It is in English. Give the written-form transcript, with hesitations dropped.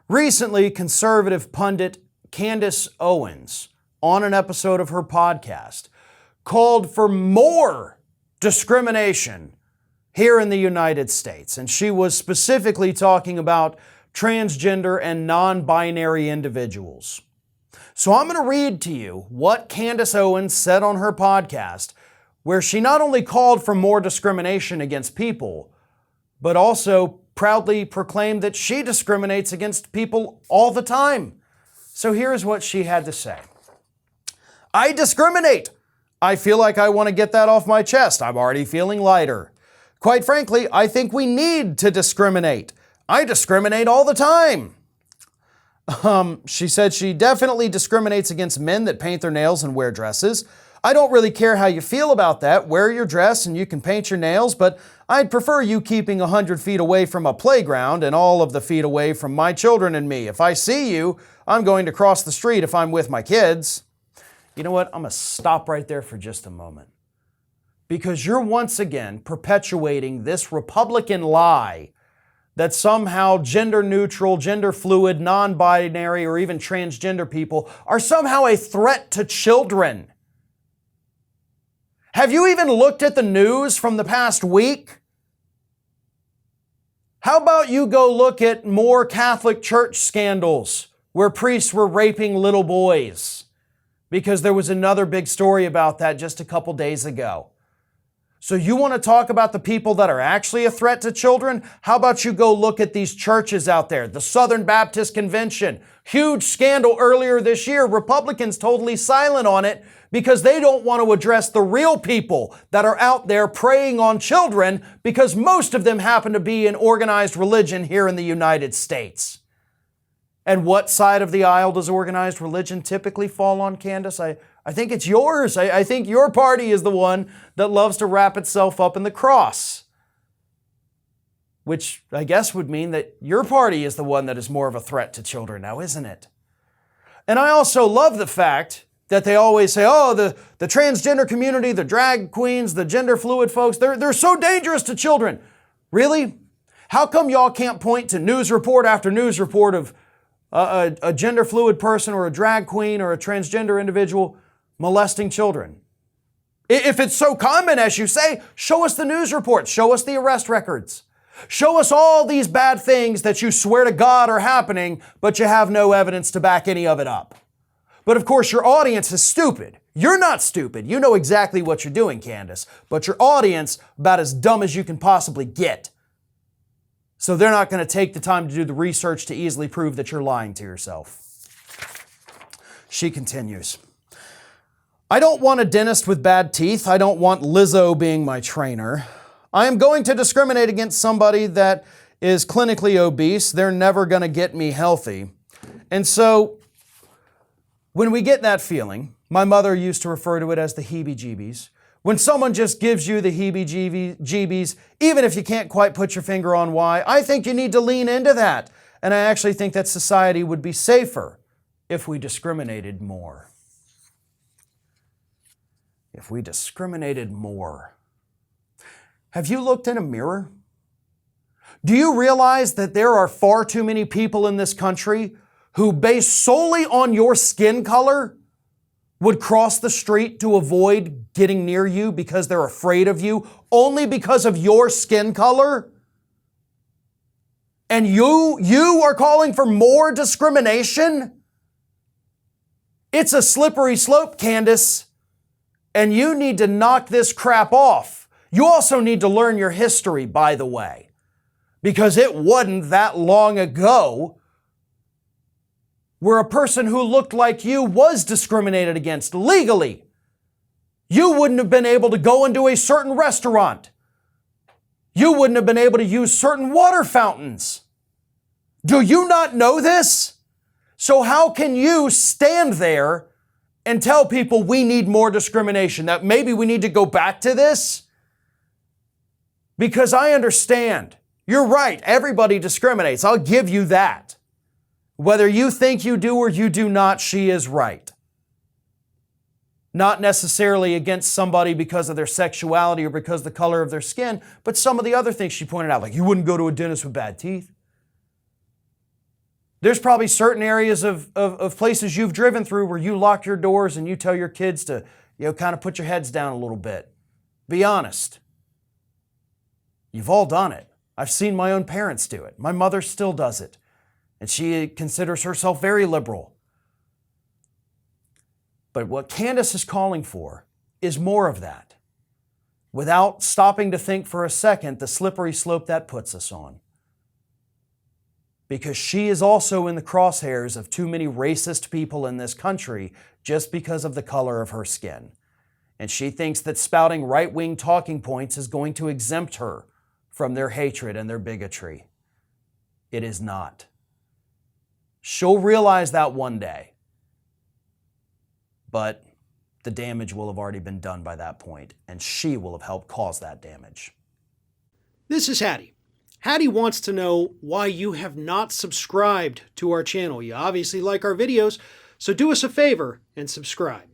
Recently, conservative pundit Candace Owens, on an episode of her podcast, called for more discrimination here in the United States. And she was specifically talking about transgender and non-binary individuals. So I'm going to read to you what Candace Owens said on her podcast, where she not only called for more discrimination against people, but also proudly proclaimed that she discriminates against people all the time. So here's what she had to say. I discriminate. I feel like I want to get that off my chest. I'm already feeling lighter. Quite frankly, I think we need to discriminate. I discriminate all the time. She said she definitely discriminates against men that paint their nails and wear dresses. I don't really care how you feel about that. Wear your dress and you can paint your nails, but I'd prefer you keeping 100 feet away from a playground and all of the feet away from my children and me. If I see you, I'm going to cross the street if I'm with my kids. You know what? I'm going to stop right there for just a moment. Because you're once again perpetuating this Republican lie that somehow gender neutral, gender fluid, non-binary, or even transgender people are somehow a threat to children. Have you even looked at the news from the past week? How about you go look at more Catholic Church scandals where priests were raping little boys? Because there was another big story about that just a couple days ago. So you want to talk about the people that are actually a threat to children? How about you go look at these churches out there? The Southern Baptist Convention, huge scandal earlier this year. Republicans totally silent on it because they don't want to address the real people that are out there preying on children, because most of them happen to be in organized religion here in the United States. And what side of the aisle does organized religion typically fall on, Candace? I think it's yours. I think your party is the one that loves to wrap itself up in the cross. Which I guess would mean that your party is the one that is more of a threat to children now, isn't it? And I also love the fact that they always say, oh, the transgender community, the drag queens, the gender fluid folks, they're so dangerous to children. Really? How come y'all can't point to news report after news report of a gender fluid person or a drag queen or a transgender individual molesting children? If it's so common as you say, show us the news reports, show us the arrest records. Show us all these bad things that you swear to God are happening, but you have no evidence to back any of it up. But of course, your audience is stupid. You're not stupid. You know exactly what you're doing, Candace, but your audience about as dumb as you can possibly get. So they're not going to take the time to do the research to easily prove that you're lying to yourself. She continues. I don't want a dentist with bad teeth. I don't want Lizzo being my trainer. I am going to discriminate against somebody that is clinically obese. They're never going to get me healthy. And so when we get that feeling, my mother used to refer to it as the heebie-jeebies. When someone just gives you the heebie-jeebies, even if you can't quite put your finger on why, I think you need to lean into that. And I actually think that society would be safer if we discriminated more. If we discriminated more. Have you looked in a mirror? Do you realize that there are far too many people in this country who, based solely on your skin color, would cross the street to avoid getting near you because they're afraid of you, only because of your skin color? And you are calling for more discrimination? It's a slippery slope, Candace, and you need to knock this crap off. You also need to learn your history, by the way, because it wasn't that long ago where a person who looked like you was discriminated against legally. You wouldn't have been able to go into a certain restaurant. You wouldn't have been able to use certain water fountains. Do you not know this? So how can you stand there and tell people we need more discrimination, that maybe we need to go back to this? Because I understand. You're right. Everybody discriminates. I'll give you that. Whether you think you do or you do not, she is right. Not necessarily against somebody because of their sexuality or because of the color of their skin, but some of the other things she pointed out, like you wouldn't go to a dentist with bad teeth. There's probably certain areas of places you've driven through where you lock your doors and you tell your kids to, kind of put your heads down a little bit. Be honest. You've all done it. I've seen my own parents do it. My mother still does it. And she considers herself very liberal. But what Candace is calling for is more of that, without stopping to think for a second the slippery slope that puts us on. Because she is also in the crosshairs of too many racist people in this country just because of the color of her skin. And she thinks that spouting right-wing talking points is going to exempt her from their hatred and their bigotry. It is not. She'll realize that one day. But the damage will have already been done by that point, and she will have helped cause that damage. This is Hattie. Hattie wants to know why you have not subscribed to our channel. You obviously like our videos, so do us a favor and subscribe.